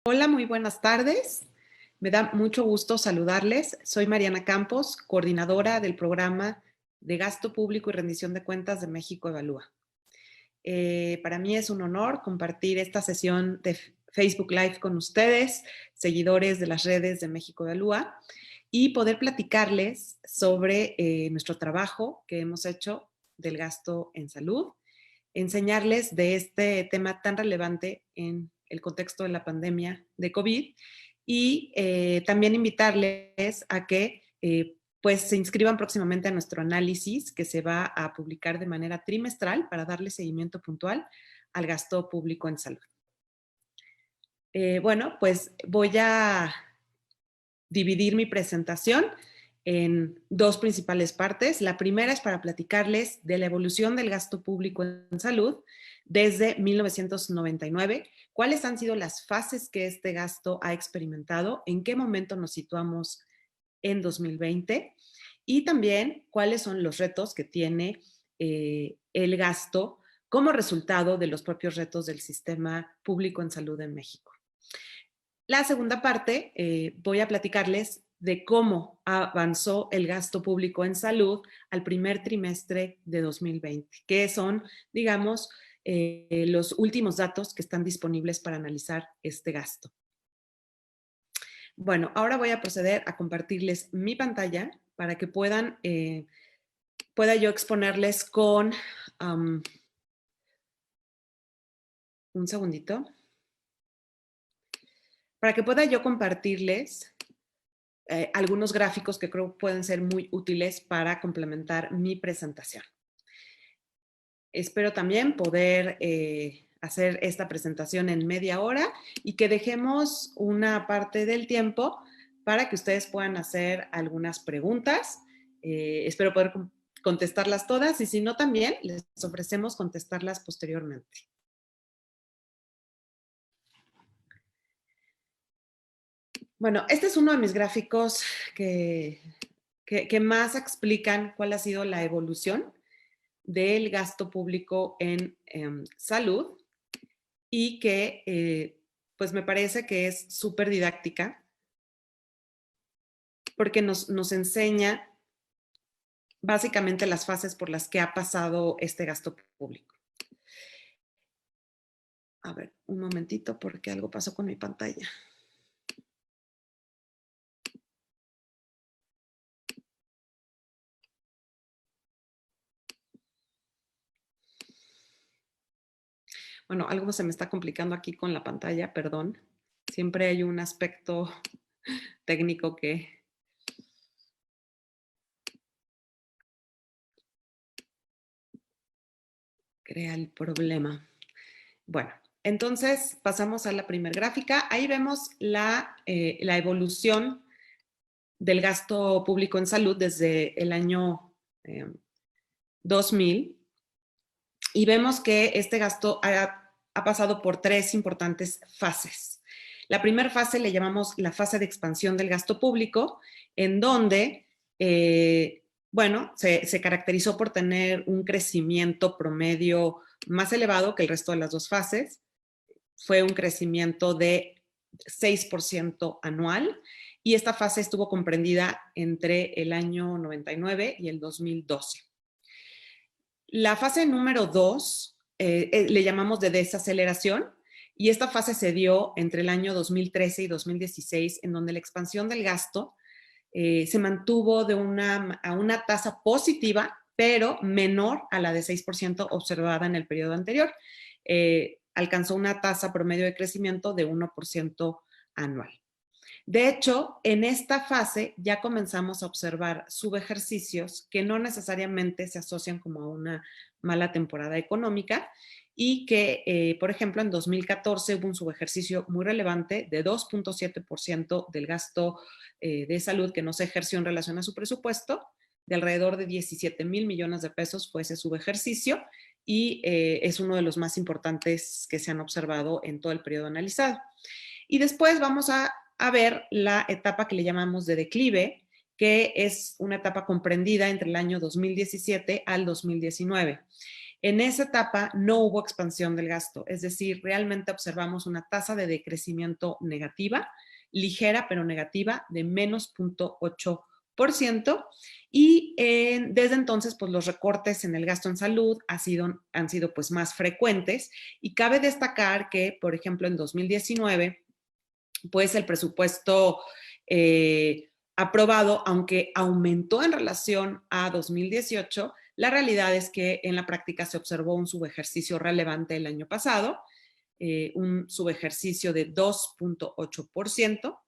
Hola, muy buenas tardes. Me da mucho gusto saludarles. Soy Mariana Campos, coordinadora del programa de Gasto Público y Rendición de Cuentas de México Evalúa. Para mí es un honor compartir esta sesión de Facebook Live con ustedes, seguidores de las redes de México Evalúa, y poder platicarles sobre nuestro trabajo que hemos hecho del gasto en salud, enseñarles de este tema tan relevante en el contexto de la pandemia de COVID y también invitarles a que pues se inscriban próximamente a nuestro análisis que se va a publicar de manera trimestral para darle seguimiento puntual al gasto público en salud. Bueno, pues voy a dividir mi presentación en dos principales partes. La primera es para platicarles de la evolución del gasto público en salud desde 1999, cuáles han sido las fases que este gasto ha experimentado, en qué momento nos situamos en 2020 y también cuáles son los retos que tiene el gasto como resultado de los propios retos del sistema público en salud en México. La segunda parte, voy a platicarles de cómo avanzó el gasto público en salud al primer trimestre de 2020, que son, digamos, los últimos datos que están disponibles para analizar este gasto. Bueno, ahora voy a proceder a compartirles mi pantalla para que pueda yo exponerles con un segundito. Para que pueda yo compartirles algunos gráficos que creo pueden ser muy útiles para complementar mi presentación. Espero también poder hacer esta presentación en media hora y que dejemos una parte del tiempo para que ustedes puedan hacer algunas preguntas. Espero poder contestarlas todas y si no también les ofrecemos contestarlas posteriormente. Bueno, este es uno de mis gráficos que más explican cuál ha sido la evolución del gasto público en salud y que pues me parece que es súper didáctica porque nos enseña básicamente las fases por las que ha pasado este gasto público. A ver, un momentito porque algo pasó con mi pantalla. Bueno, algo se me está complicando aquí con la pantalla, perdón. Siempre hay un aspecto técnico que crea el problema. Bueno, entonces pasamos a la primera gráfica. Ahí vemos la evolución del gasto público en salud desde el año 2000 y vemos que este gasto ha pasado por tres importantes fases. La primera fase le llamamos la fase de expansión del gasto público, en donde, bueno, se caracterizó por tener un crecimiento promedio más elevado que el resto de las dos fases. Fue un crecimiento de 6% anual y esta fase estuvo comprendida entre el año 99 y el 2012. La fase número 2 le llamamos de desaceleración y esta fase se dio entre el año 2013 y 2016 en donde la expansión del gasto se mantuvo a una tasa positiva pero menor a la de 6% observada en el periodo anterior. Alcanzó una tasa promedio de crecimiento de 1% anual. De hecho, en esta fase ya comenzamos a observar subejercicios que no necesariamente se asocian como a una mala temporada económica y que, por ejemplo, en 2014 hubo un subejercicio muy relevante de 2.7% del gasto de salud que no se ejerció en relación a su presupuesto, de alrededor de 17,000 millones de pesos fue ese subejercicio y es uno de los más importantes que se han observado en todo el periodo analizado. Y después vamos a ver la etapa que le llamamos de declive, que es una etapa comprendida entre el año 2017 al 2019. En esa etapa no hubo expansión del gasto, es decir, realmente observamos una tasa de decrecimiento negativa, ligera pero negativa, de menos 0.8%, y desde entonces pues los recortes en el gasto en salud han sido pues más frecuentes, y cabe destacar que, por ejemplo, en 2019 pues el presupuesto aprobado, aunque aumentó en relación a 2018, la realidad es que en la práctica se observó un subejercicio relevante el año pasado, un subejercicio de 2.8%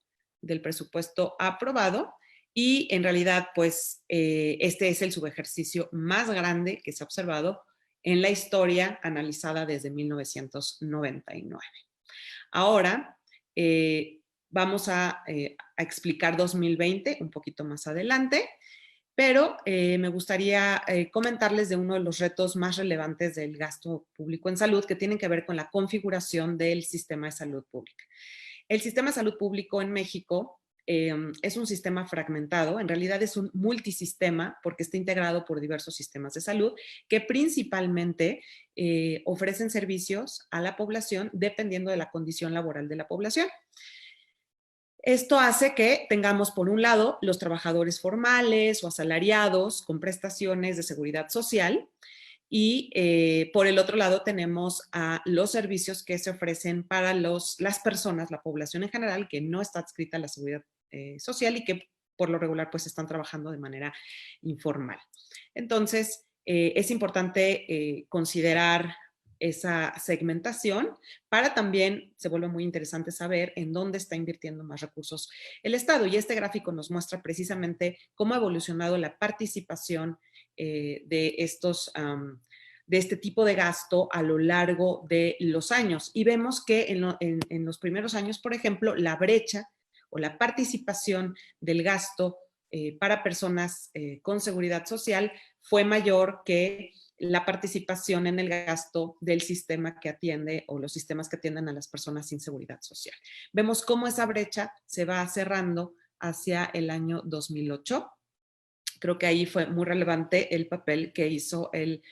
del presupuesto aprobado, y en realidad pues este es el subejercicio más grande que se ha observado en la historia analizada desde 1999. Ahora, vamos a explicar 2020 un poquito más adelante, pero me gustaría comentarles de uno de los retos más relevantes del gasto público en salud, que tienen que ver con la configuración del sistema de salud pública. El sistema de salud público en México es un sistema fragmentado, en realidad es un multisistema porque está integrado por diversos sistemas de salud que principalmente ofrecen servicios a la población dependiendo de la condición laboral de la población. Esto hace que tengamos, por un lado, los trabajadores formales o asalariados con prestaciones de seguridad social, y por el otro lado tenemos a los servicios que se ofrecen para las personas, la población en general, que no está adscrita a la seguridad social y que por lo regular pues están trabajando de manera informal. Entonces, es importante considerar esa segmentación para también, se vuelve muy interesante saber en dónde está invirtiendo más recursos el Estado. Y este gráfico nos muestra precisamente cómo ha evolucionado la participación de este tipo de gasto a lo largo de los años. Y vemos que en los primeros años, por ejemplo, la brecha o la participación del gasto para personas con seguridad social fue mayor que la participación en el gasto del sistema que atiende o los sistemas que atienden a las personas sin seguridad social. Vemos cómo esa brecha se va cerrando hacia el año 2008. Creo que ahí fue muy relevante el papel que hizo el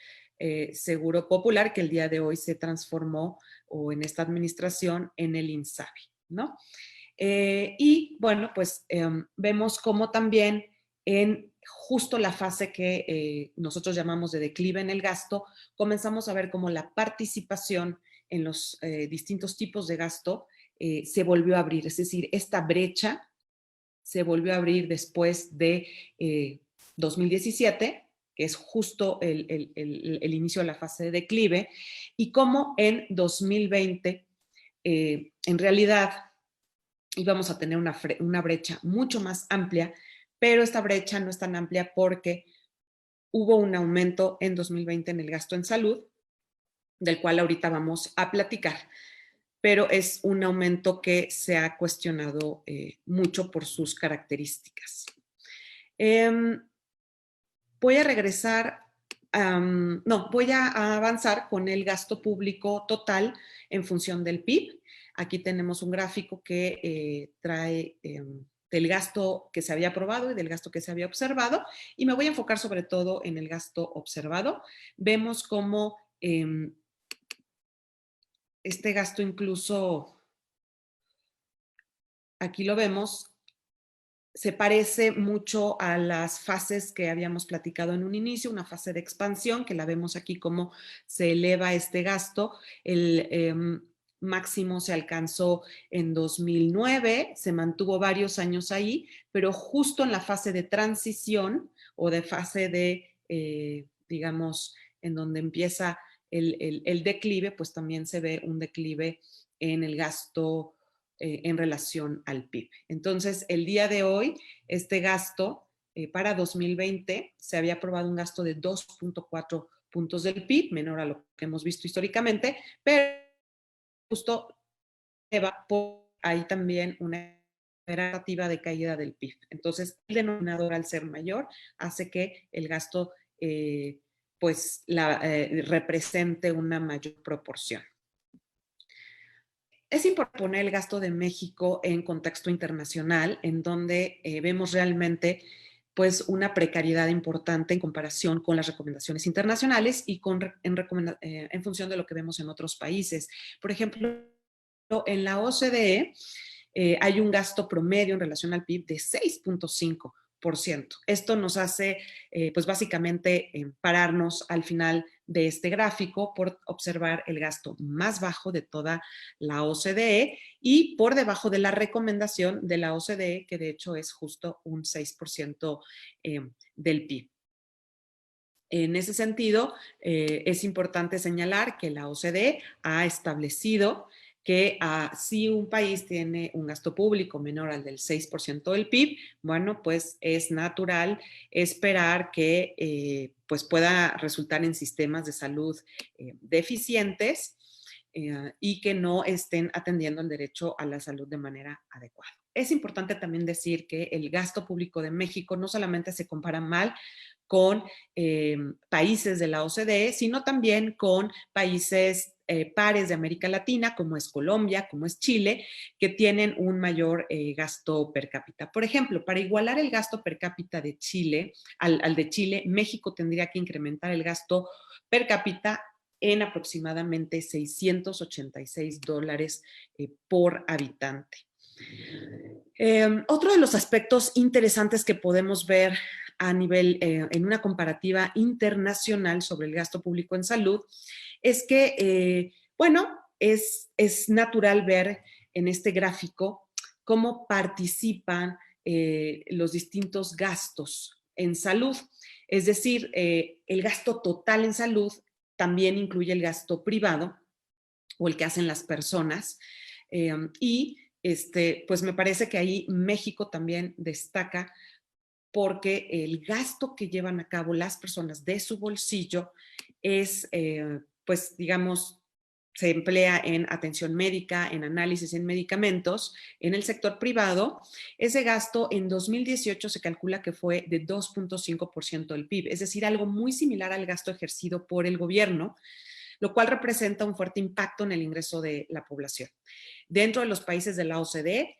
Seguro Popular, que el día de hoy se transformó, o en esta administración, en el INSABI, ¿no? Y bueno, pues vemos cómo también en justo la fase que nosotros llamamos de declive en el gasto, comenzamos a ver cómo la participación en los distintos tipos de gasto se volvió a abrir. Es decir, esta brecha se volvió a abrir después de 2017, que es justo el inicio de la fase de declive, y cómo en 2020, en realidad, íbamos a tener una brecha mucho más amplia, pero esta brecha no es tan amplia porque hubo un aumento en 2020 en el gasto en salud, del cual ahorita vamos a platicar, pero es un aumento que se ha cuestionado mucho por sus características. Voy a regresar, voy a avanzar con el gasto público total en función del PIB. Aquí tenemos un gráfico que trae del gasto que se había aprobado y del gasto que se había observado, y me voy a enfocar sobre todo en el gasto observado. Vemos cómo este gasto incluso, aquí lo vemos, se parece mucho a las fases que habíamos platicado en un inicio, una fase de expansión, que la vemos aquí cómo se eleva este gasto. El máximo se alcanzó en 2009, se mantuvo varios años ahí, pero justo en la fase de transición o de fase de, digamos, en donde empieza el declive, pues también se ve un declive en el gasto en relación al PIB. Entonces, el día de hoy, este gasto para 2020 se había aprobado un gasto de 2.4 puntos del PIB, menor a lo que hemos visto históricamente, pero justo lleva por ahí también una expectativa de caída del PIB. Entonces, el denominador, al ser mayor, hace que el gasto pues represente una mayor proporción. Es importante poner el gasto de México en contexto internacional, en donde vemos realmente pues una precariedad importante en comparación con las recomendaciones internacionales y en función de lo que vemos en otros países. Por ejemplo, en la OCDE hay un gasto promedio en relación al PIB de 6.5%. Esto nos hace, pues básicamente, pararnos al final de este gráfico por observar el gasto más bajo de toda la OCDE y por debajo de la recomendación de la OCDE, que de hecho es justo un 6% del PIB. En ese sentido, es importante señalar que la OCDE ha establecido que si un país tiene un gasto público menor al del 6% del PIB, bueno, pues es natural esperar que pues pueda resultar en sistemas de salud deficientes y que no estén atendiendo el derecho a la salud de manera adecuada. Es importante también decir que el gasto público de México no solamente se compara mal con países de la OCDE, sino también con países pares de América Latina, como es Colombia, como es Chile, que tienen un mayor gasto per cápita. Por ejemplo, para igualar el gasto per cápita de Chile al de Chile, México tendría que incrementar el gasto per cápita en aproximadamente $686 por habitante. Otro de los aspectos interesantes que podemos ver a nivel, en una comparativa internacional sobre el gasto público en salud, es que, bueno, es natural ver en este gráfico cómo participan los distintos gastos en salud. Es decir, el gasto total en salud también incluye el gasto privado o el que hacen las personas. Y pues me parece que ahí México también destaca porque el gasto que llevan a cabo las personas de su bolsillo es, pues digamos, se emplea en atención médica, en análisis, en medicamentos, en el sector privado. Ese gasto en 2018 se calcula que fue de 2.5% del PIB, es decir, algo muy similar al gasto ejercido por el gobierno, lo cual representa un fuerte impacto en el ingreso de la población. Dentro de los países de la OCDE,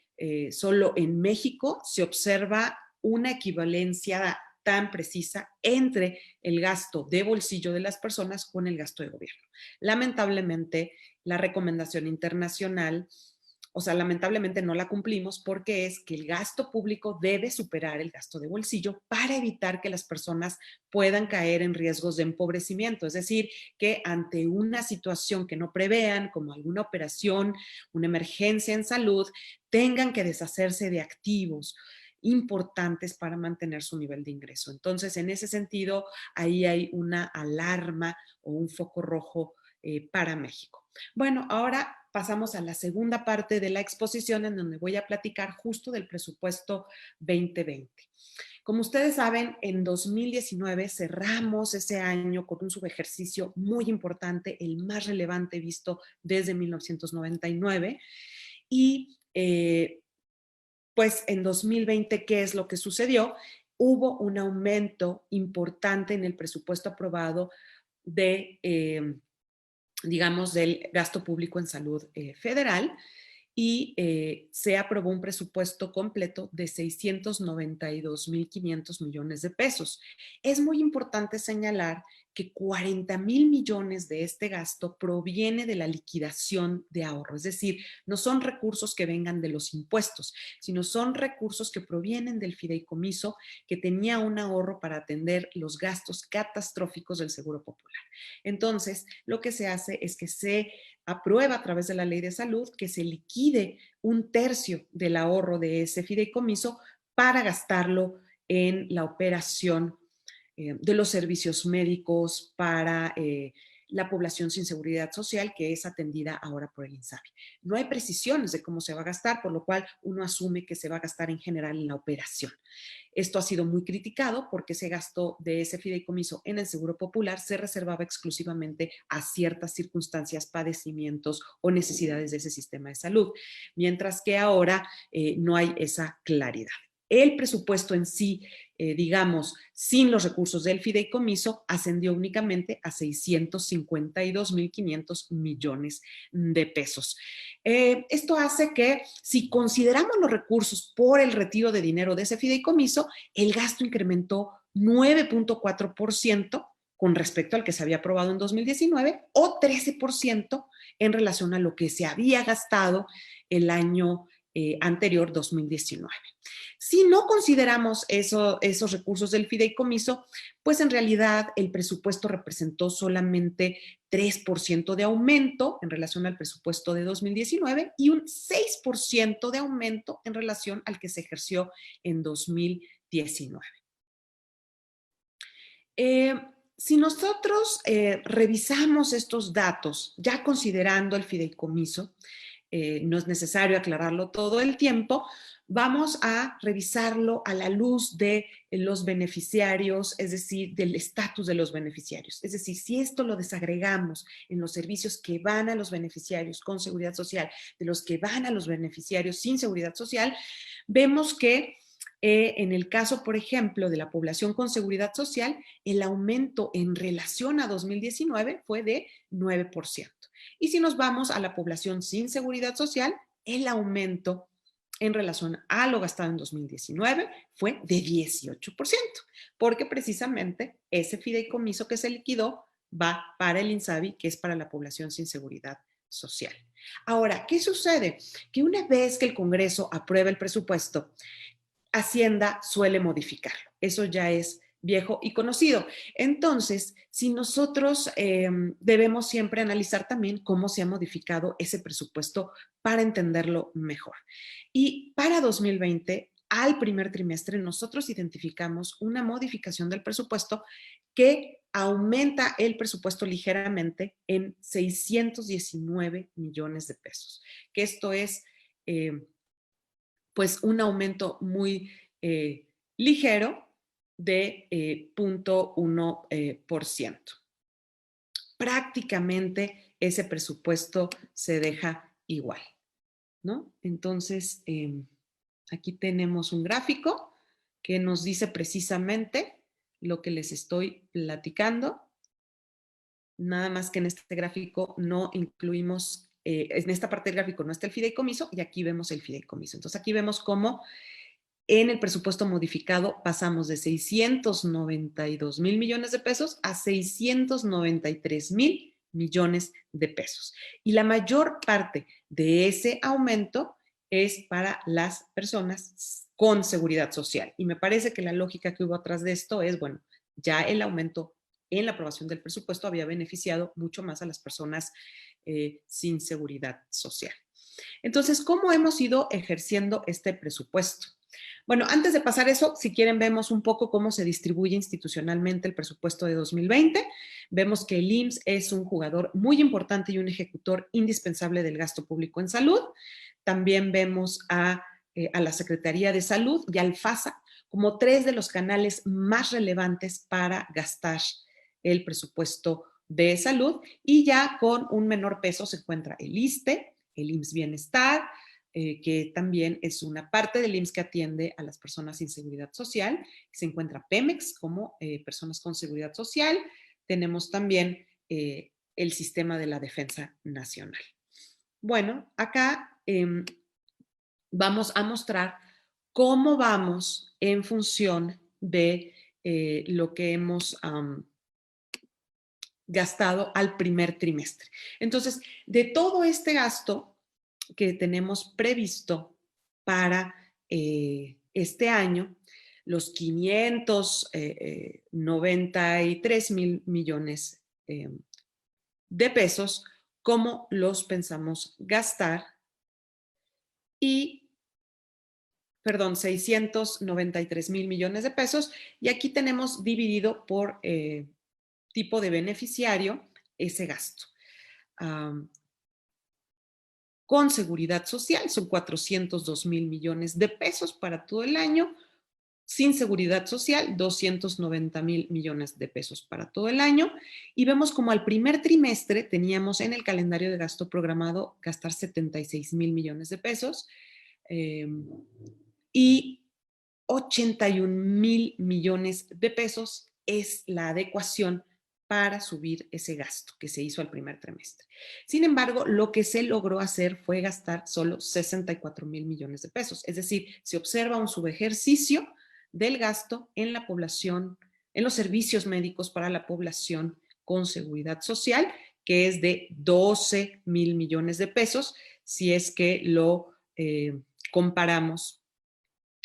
solo en México se observa una equivalencia tan precisa entre el gasto de bolsillo de las personas con el gasto de gobierno. Lamentablemente, la recomendación internacional, o sea, lamentablemente no la cumplimos porque es que el gasto público debe superar el gasto de bolsillo para evitar que las personas puedan caer en riesgos de empobrecimiento. Es decir, que ante una situación que no prevean, como alguna operación, una emergencia en salud, tengan que deshacerse de activos importantes para mantener su nivel de ingreso. Entonces, en ese sentido, ahí hay una alarma o un foco rojo para México. Bueno, ahora pasamos a la segunda parte de la exposición en donde voy a platicar justo del presupuesto 2020. Como ustedes saben, en 2019 cerramos ese año con un subejercicio muy importante, el más relevante visto desde 1999. Y pues en 2020, ¿qué es lo que sucedió? Hubo un aumento importante en el presupuesto aprobado de digamos, del gasto público en salud federal y se aprobó un presupuesto completo de 692.500 millones de pesos. Es muy importante señalar que 40,000 millones de este gasto proviene de la liquidación de ahorro, es decir, no son recursos que vengan de los impuestos, sino son recursos que provienen del fideicomiso que tenía un ahorro para atender los gastos catastróficos del Seguro Popular. Entonces, lo que se hace es que se aprueba a través de la Ley de Salud que se liquide un tercio del ahorro de ese fideicomiso para gastarlo en la operación de los servicios médicos para la población sin seguridad social que es atendida ahora por el INSABI. No hay precisiones de cómo se va a gastar, por lo cual uno asume que se va a gastar en general en la operación. Esto ha sido muy criticado porque ese gasto de ese fideicomiso en el Seguro Popular se reservaba exclusivamente a ciertas circunstancias, padecimientos o necesidades de ese sistema de salud, mientras que ahora no hay esa claridad. El presupuesto en sí, digamos, sin los recursos del fideicomiso, ascendió únicamente a 652.500 millones de pesos. Esto hace que, si consideramos los recursos por el retiro de dinero de ese fideicomiso, el gasto incrementó 9.4% con respecto al que se había aprobado en 2019 o 13% en relación a lo que se había gastado el año anterior, 2019. Si no consideramos esos recursos del fideicomiso, pues en realidad el presupuesto representó solamente 3% de aumento en relación al presupuesto de 2019 y un 6% de aumento en relación al que se ejerció en 2019. Si nosotros revisamos estos datos, ya considerando el fideicomiso, no es necesario aclararlo todo el tiempo, vamos a revisarlo a la luz de los beneficiarios, es decir, del estatus de los beneficiarios. Es decir, si esto lo desagregamos en los servicios que van a los beneficiarios con seguridad social, de los que van a los beneficiarios sin seguridad social, vemos que en el caso, por ejemplo, de la población con seguridad social, el aumento en relación a 2019 fue de 9%. Y si nos vamos a la población sin seguridad social, el aumento en relación a lo gastado en 2019 fue de 18%, porque precisamente ese fideicomiso que se liquidó va para el INSABI, que es para la población sin seguridad social. Ahora, ¿qué sucede? Que una vez que el Congreso aprueba el presupuesto, Hacienda suele modificarlo. Eso ya es viejo y conocido. Entonces, si nosotros debemos siempre analizar también cómo se ha modificado ese presupuesto para entenderlo mejor. Y para 2020, al primer trimestre, nosotros identificamos una modificación del presupuesto que aumenta el presupuesto ligeramente en 619 millones de pesos, que esto es pues un aumento muy ligero de 0.1%. Prácticamente ese presupuesto se deja igual, ¿no? Entonces, aquí tenemos un gráfico que nos dice precisamente lo que les estoy platicando. Nada más que en este gráfico no incluimos, en esta parte del gráfico no está el fideicomiso y aquí vemos el fideicomiso. Entonces aquí vemos cómo en el presupuesto modificado pasamos de 692.000 millones de pesos a 693.000 millones de pesos. Y la mayor parte de ese aumento es para las personas con seguridad social. Y me parece que la lógica que hubo atrás de esto es, bueno, ya el aumento en la aprobación del presupuesto había beneficiado mucho más a las personas sin seguridad social. Entonces, ¿cómo hemos ido ejerciendo este presupuesto? Bueno, antes de pasar eso, si quieren, vemos un poco cómo se distribuye institucionalmente el presupuesto de 2020. Vemos que el IMSS es un jugador muy importante y un ejecutor indispensable del gasto público en salud. También vemos a la Secretaría de Salud y al FASA como tres de los canales más relevantes para gastar el presupuesto de salud, y ya con un menor peso se encuentra el ISSSTE, el IMSS Bienestar, que también es una parte del IMSS que atiende a las personas sin seguridad social. Se encuentra Pemex como personas con seguridad social. Tenemos también el sistema de la defensa nacional. Bueno, acá vamos a mostrar cómo vamos en función de lo que hemos gastado al primer trimestre. Entonces, de todo este gasto que tenemos previsto para este año, los 593.000 millones de pesos, ¿cómo los pensamos gastar? Y, perdón, 693.000 millones de pesos, y aquí tenemos dividido por tipo de beneficiario ese gasto. Con seguridad social son 402.000 millones de pesos para todo el año. Sin seguridad social, 290.000 millones de pesos para todo el año. Y vemos como al primer trimestre teníamos en el calendario de gasto programado gastar 76.000 millones de pesos. Y 81,000 millones de pesos es la adecuación para subir ese gasto que se hizo al primer trimestre. Sin embargo, lo que se logró hacer fue gastar solo 64,000 millones de pesos. Es decir, se observa un subejercicio del gasto en la población, en los servicios médicos para la población con seguridad social, que es de 12,000 millones de pesos, si es que lo comparamos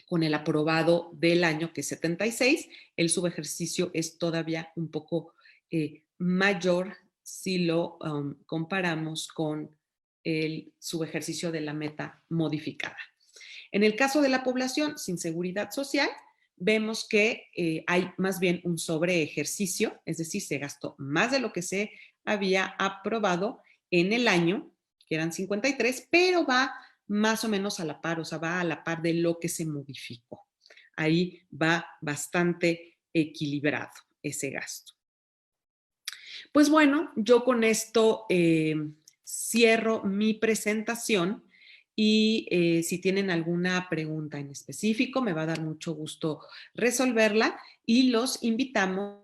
con el aprobado del año, que es 76, el subejercicio es todavía un poco mayor si lo comparamos con el subejercicio de la meta modificada. En el caso de la población sin seguridad social, vemos que hay más bien un sobreejercicio, es decir, se gastó más de lo que se había aprobado en el año, que eran 53, pero va más o menos a la par, o sea, va a la par de lo que se modificó. Ahí va bastante equilibrado ese gasto. Pues bueno, yo con esto cierro mi presentación y si tienen alguna pregunta en específico, me va a dar mucho gusto resolverla y los invitamos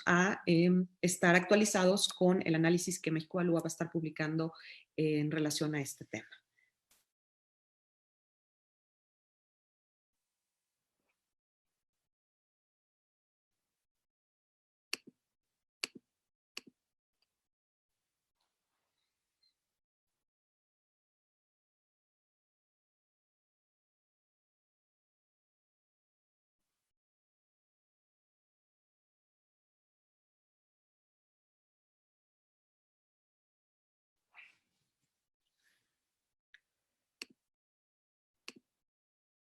a estar actualizados con el análisis que México Evalúa va a estar publicando en relación a este tema.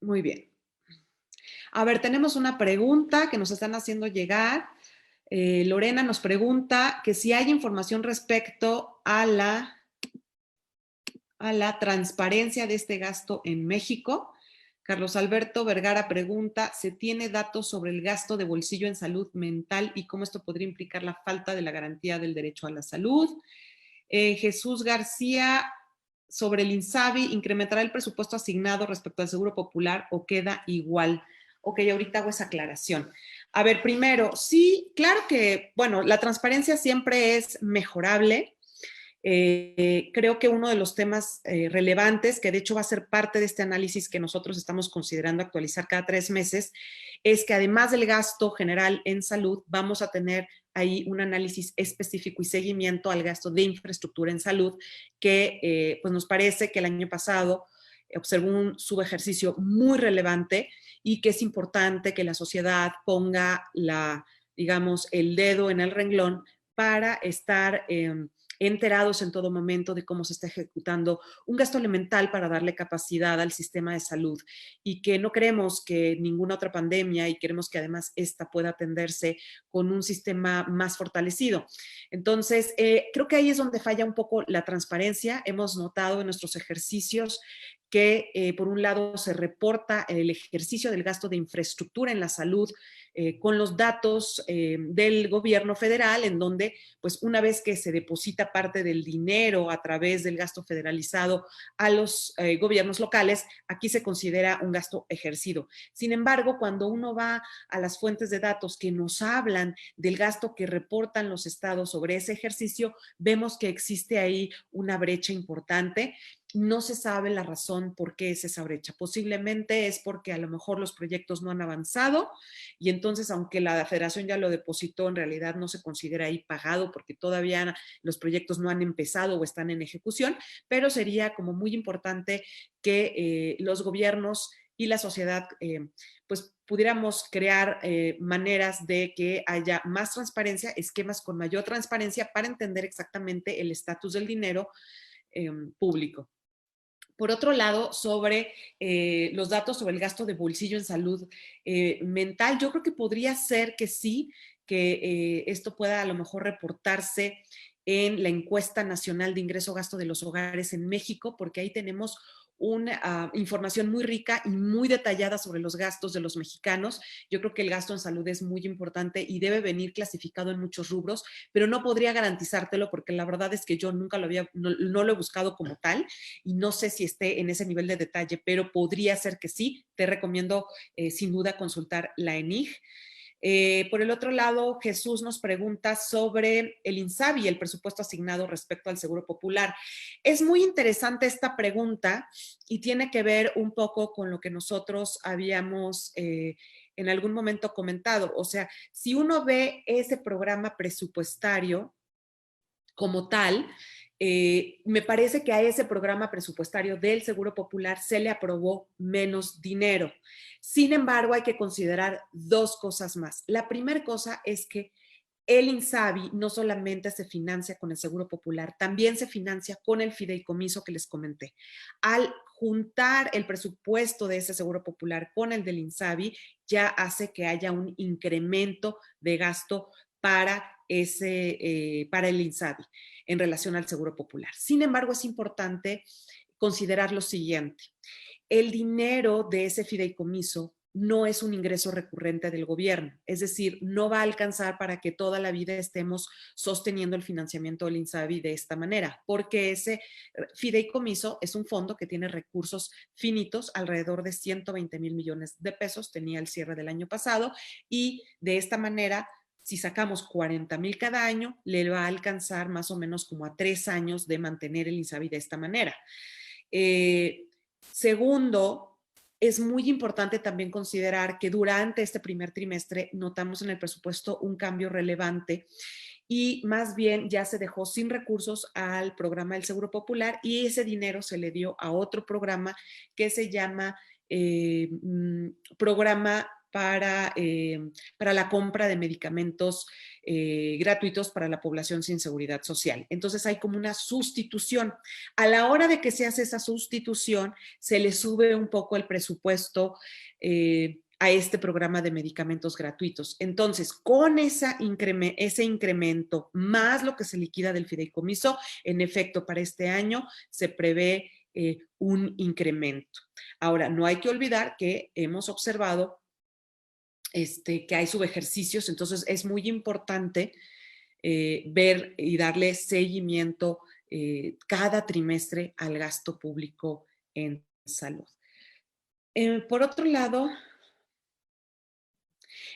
Muy bien. A ver, tenemos una pregunta que nos están haciendo llegar. Lorena nos pregunta que si hay información respecto a la transparencia de este gasto en México. Carlos Alberto Vergara pregunta, ¿se tiene datos sobre el gasto de bolsillo en salud mental y cómo esto podría implicar la falta de la garantía del derecho a la salud? Jesús García, sobre el INSABI, ¿incrementará el presupuesto asignado respecto al Seguro Popular o queda igual? Ok, ahorita hago esa aclaración. A ver, primero, sí, claro que, bueno, la transparencia siempre es mejorable. Creo que uno de los temas relevantes, que de hecho va a ser parte de este análisis que nosotros estamos considerando actualizar cada 3 meses, es que además del gasto general en salud, vamos a tener ahí un análisis específico y seguimiento al gasto de infraestructura en salud, que pues nos parece que el año pasado observó un subejercicio muy relevante y que es importante que la sociedad ponga digamos, el dedo en el renglón para estar enterados en todo momento de cómo se está ejecutando un gasto elemental para darle capacidad al sistema de salud y que no queremos que ninguna otra pandemia y queremos que además esta pueda atenderse con un sistema más fortalecido. Entonces, creo que ahí es donde falla un poco la transparencia. Hemos notado en nuestros ejercicios que por un lado se reporta el ejercicio del gasto de infraestructura en la salud con los datos del gobierno federal, en donde pues una vez que se deposita parte del dinero a través del gasto federalizado a los gobiernos locales, aquí se considera un gasto ejercido. Sin embargo, cuando uno va a las fuentes de datos que nos hablan del gasto que reportan los estados sobre ese ejercicio, vemos que existe ahí una brecha importante. No se sabe la razón por qué es esa brecha. Posiblemente es porque a lo mejor los proyectos no han avanzado y entonces, aunque la federación ya lo depositó, en realidad no se considera ahí pagado porque todavía los proyectos no han empezado o están en ejecución, pero sería como muy importante que los gobiernos y la sociedad pues pudiéramos crear maneras de que haya más transparencia, esquemas con mayor transparencia para entender exactamente el estatus del dinero público. Por otro lado, sobre los datos sobre el gasto de bolsillo en salud mental, yo creo que podría ser que sí, que esto pueda a lo mejor reportarse en la encuesta nacional de ingreso-gasto de los hogares en México, porque ahí tenemos una información muy rica y muy detallada sobre los gastos de los mexicanos. Yo creo que el gasto en salud es muy importante y debe venir clasificado en muchos rubros, pero no podría garantizártelo porque la verdad es que yo nunca no lo he buscado como tal y no sé si esté en ese nivel de detalle, pero podría ser que sí. Te recomiendo sin duda consultar la ENIG. Por el otro lado, Jesús nos pregunta sobre el INSABI, el presupuesto asignado respecto al Seguro Popular. Es muy interesante esta pregunta y tiene que ver un poco con lo que nosotros habíamos en algún momento comentado. O sea, si uno ve ese programa presupuestario como tal, me parece que a ese programa presupuestario del Seguro Popular se le aprobó menos dinero. Sin embargo, hay que considerar dos cosas más. La primera cosa es que el INSABI no solamente se financia con el Seguro Popular, también se financia con el fideicomiso que les comenté. Al juntar el presupuesto de ese Seguro Popular con el del INSABI, ya hace que haya un incremento de gasto para el INSABI en relación al Seguro Popular. Sin embargo, es importante considerar lo siguiente. El dinero de ese fideicomiso no es un ingreso recurrente del gobierno, es decir, no va a alcanzar para que toda la vida estemos sosteniendo el financiamiento del INSABI de esta manera, porque ese fideicomiso es un fondo que tiene recursos finitos, alrededor de 120,000 millones de pesos, tenía el cierre del año pasado, y de esta manera si sacamos 40,000 cada año, le va a alcanzar más o menos como a 3 años de mantener el INSABI de esta manera. Segundo, es muy importante también considerar que durante este primer trimestre notamos en el presupuesto un cambio relevante y más bien ya se dejó sin recursos al programa del Seguro Popular y ese dinero se le dio a otro programa que se llama Programa para la compra de medicamentos gratuitos para la población sin seguridad social. Entonces hay como una sustitución. A la hora de que se hace esa sustitución, se le sube un poco el presupuesto a este programa de medicamentos gratuitos. Entonces, con ese incremento más lo que se liquida del fideicomiso, en efecto, para este año se prevé un incremento. Ahora, no hay que olvidar que hemos observado que hay subejercicios, entonces es muy importante ver y darle seguimiento cada trimestre al gasto público en salud. Por otro lado,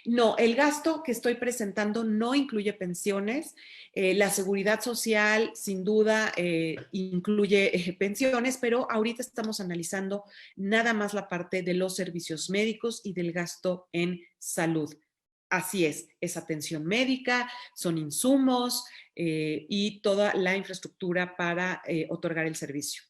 no, el gasto que estoy presentando no incluye pensiones. La seguridad social, sin duda, incluye pensiones, pero ahorita estamos analizando nada más la parte de los servicios médicos y del gasto en salud. Así es atención médica, son insumos y toda la infraestructura para otorgar el servicio.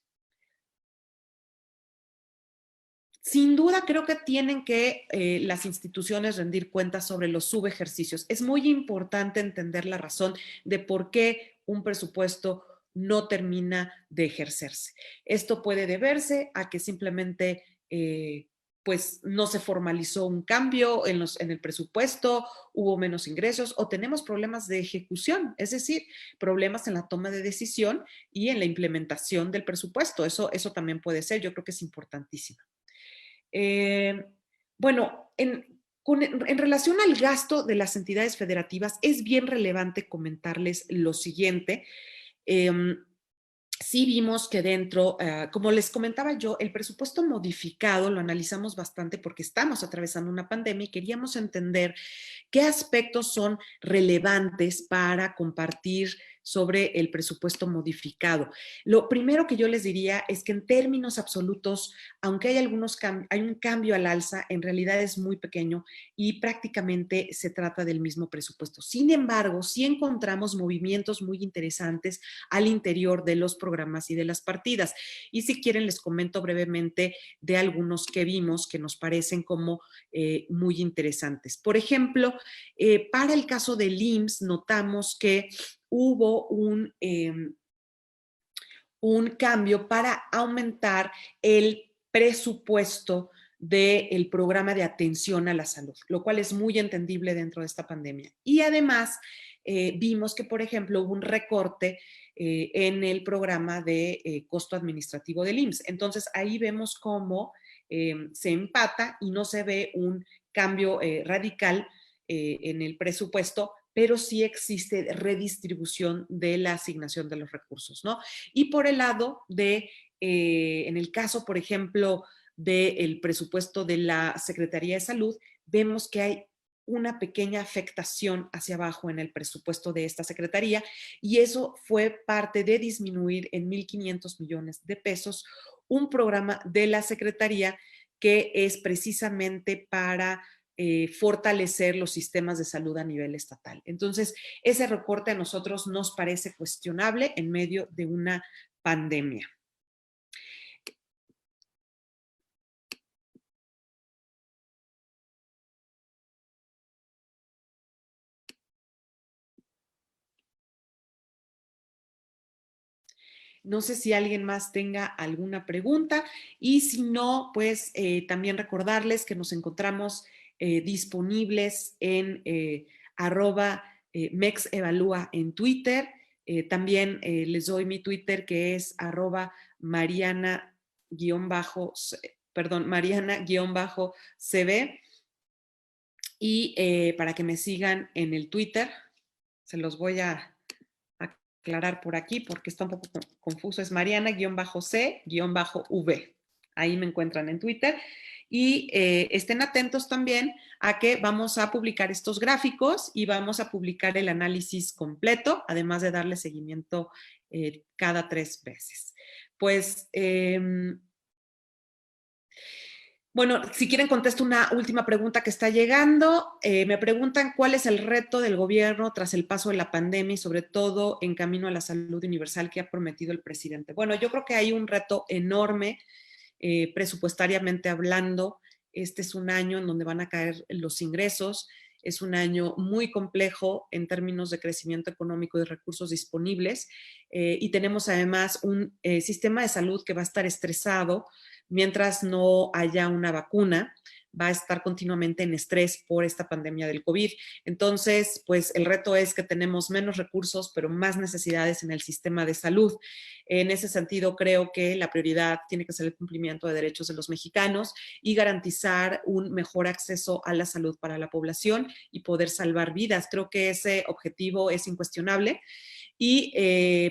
Sin duda creo que tienen que las instituciones rendir cuentas sobre los subejercicios. Es muy importante entender la razón de por qué un presupuesto no termina de ejercerse. Esto puede deberse a que simplemente pues no se formalizó un cambio en el presupuesto, hubo menos ingresos o tenemos problemas de ejecución, es decir, problemas en la toma de decisión y en la implementación del presupuesto. Eso también puede ser, yo creo que es importantísimo. Eh, bueno, en relación al gasto de las entidades federativas, es bien relevante comentarles lo siguiente. Sí vimos que dentro, como les comentaba yo, el presupuesto modificado lo analizamos bastante porque estamos atravesando una pandemia y queríamos entender qué aspectos son relevantes para compartir sobre el presupuesto modificado. Lo primero que yo les diría es que en términos absolutos, aunque hay un cambio al alza, en realidad es muy pequeño y prácticamente se trata del mismo presupuesto. Sin embargo, sí encontramos movimientos muy interesantes al interior de los programas y de las partidas. Y si quieren, les comento brevemente de algunos que vimos que nos parecen como muy interesantes. Por ejemplo, para el caso del IMSS, notamos que hubo un cambio para aumentar el presupuesto del programa de atención a la salud, lo cual es muy entendible dentro de esta pandemia. Y además, vimos que, por ejemplo, hubo un recorte en el programa de costo administrativo del IMSS. Entonces, ahí vemos cómo se empata y no se ve un cambio radical en el presupuesto, pero sí existe redistribución de la asignación de los recursos, ¿no? Y por el lado de, en el caso, por ejemplo, del presupuesto de la Secretaría de Salud, vemos que hay una pequeña afectación hacia abajo en el presupuesto de esta secretaría y eso fue parte de disminuir en 1.500 millones de pesos un programa de la secretaría que es precisamente para fortalecer los sistemas de salud a nivel estatal. Entonces, ese recorte a nosotros nos parece cuestionable en medio de una pandemia. No sé si alguien más tenga alguna pregunta y si no, pues también recordarles que nos encontramos disponibles en arroba mexevalúa en Twitter. También les doy mi Twitter que es arroba Mariana-CB y para que me sigan en el Twitter, se los voy a aclarar por aquí porque está un poco confuso, es Mariana-C-V. Ahí me encuentran en Twitter. Y estén atentos también a que vamos a publicar estos gráficos y vamos a publicar el análisis completo, además de darle seguimiento cada 3 veces. Pues bueno, si quieren contesto una última pregunta que está llegando. Me preguntan cuál es el reto del gobierno tras el paso de la pandemia y sobre todo en camino a la salud universal que ha prometido el presidente. Bueno, yo creo que hay un reto enorme presupuestariamente hablando. Este es un año en donde van a caer los ingresos. Es un año muy complejo en términos de crecimiento económico y recursos disponibles. Y tenemos además un sistema de salud que va a estar estresado mientras no haya una vacuna, va a estar continuamente en estrés por esta pandemia del COVID. Entonces, pues el reto es que tenemos menos recursos, pero más necesidades en el sistema de salud. En ese sentido, creo que la prioridad tiene que ser el cumplimiento de derechos de los mexicanos y garantizar un mejor acceso a la salud para la población y poder salvar vidas. Creo que ese objetivo es incuestionable. Y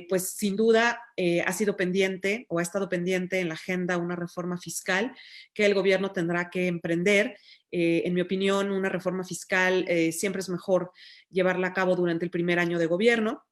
pues sin duda ha sido pendiente o ha estado pendiente en la agenda una reforma fiscal que el gobierno tendrá que emprender. En mi opinión, una reforma fiscal siempre es mejor llevarla a cabo durante el primer año de gobierno.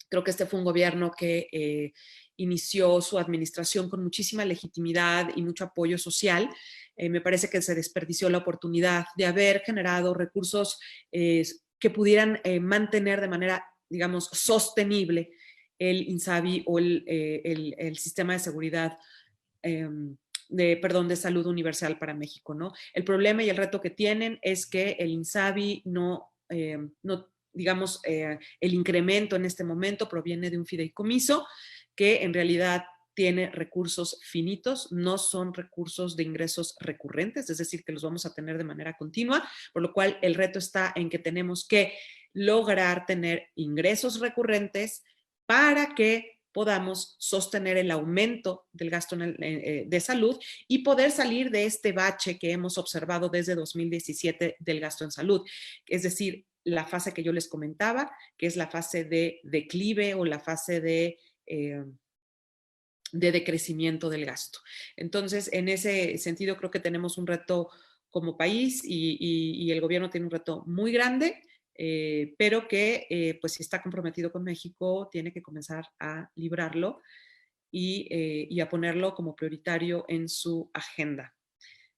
Creo que este fue un gobierno que inició su administración con muchísima legitimidad y mucho apoyo social. Me parece que se desperdició la oportunidad de haber generado recursos que pudieran mantener de manera, digamos, sostenible el INSABI o el sistema de seguridad de salud universal para México, ¿no? El problema y el reto que tienen es que el INSABI no digamos, el incremento en este momento proviene de un fideicomiso que en realidad tiene recursos finitos, no son recursos de ingresos recurrentes, es decir, que los vamos a tener de manera continua, por lo cual el reto está en que tenemos que lograr tener ingresos recurrentes para que podamos sostener el aumento del gasto de salud y poder salir de este bache que hemos observado desde 2017 del gasto en salud. Es decir, la fase que yo les comentaba, que es la fase de declive o la fase de decrecimiento del gasto. Entonces, en ese sentido, creo que tenemos un reto como país y el gobierno tiene un reto muy grande, pero que, pues, si está comprometido con México, tiene que comenzar a librarlo y a ponerlo como prioritario en su agenda.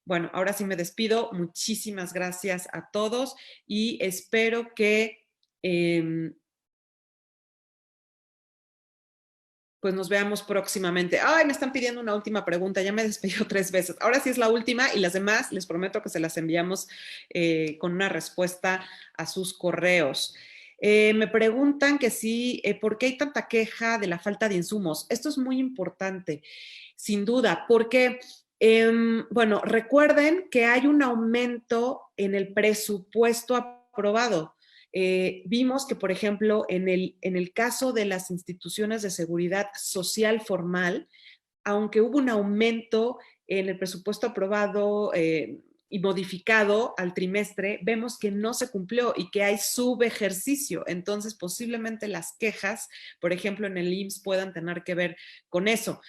Bueno, ahora sí me despido. Muchísimas gracias a todos y espero que pues nos veamos próximamente. Ay, me están pidiendo una última pregunta, ya me despidió 3 veces. Ahora sí es la última y las demás les prometo que se las enviamos con una respuesta a sus correos. Me preguntan que sí, ¿por qué hay tanta queja de la falta de insumos? Esto es muy importante, sin duda, porque, bueno, recuerden que hay un aumento en el presupuesto aprobado. Vimos que, por ejemplo, en el caso de las instituciones de seguridad social formal, aunque hubo un aumento en el presupuesto aprobado y modificado al trimestre, vemos que no se cumplió y que hay subejercicio. Entonces, posiblemente las quejas, por ejemplo, en el IMSS puedan tener que ver con eso.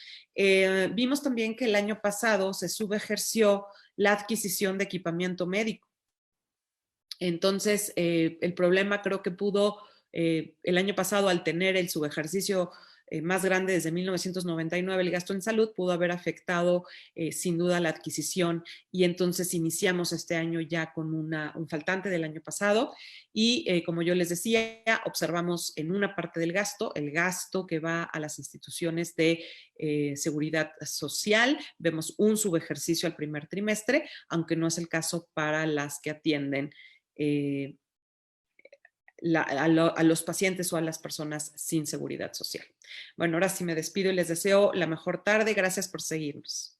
Vimos también que el año pasado se subejerció la adquisición de equipamiento médico. Entonces, el problema creo que pudo, el año pasado, al tener el subejercicio más grande desde 1999, el gasto en salud pudo haber afectado sin duda la adquisición y entonces iniciamos este año ya con un faltante del año pasado y como yo les decía, observamos en una parte del gasto, el gasto que va a las instituciones de seguridad social, vemos un subejercicio al primer trimestre, aunque no es el caso para las que atienden a los pacientes o a las personas sin seguridad social. Bueno, ahora sí me despido y les deseo la mejor tarde. Gracias por seguirnos.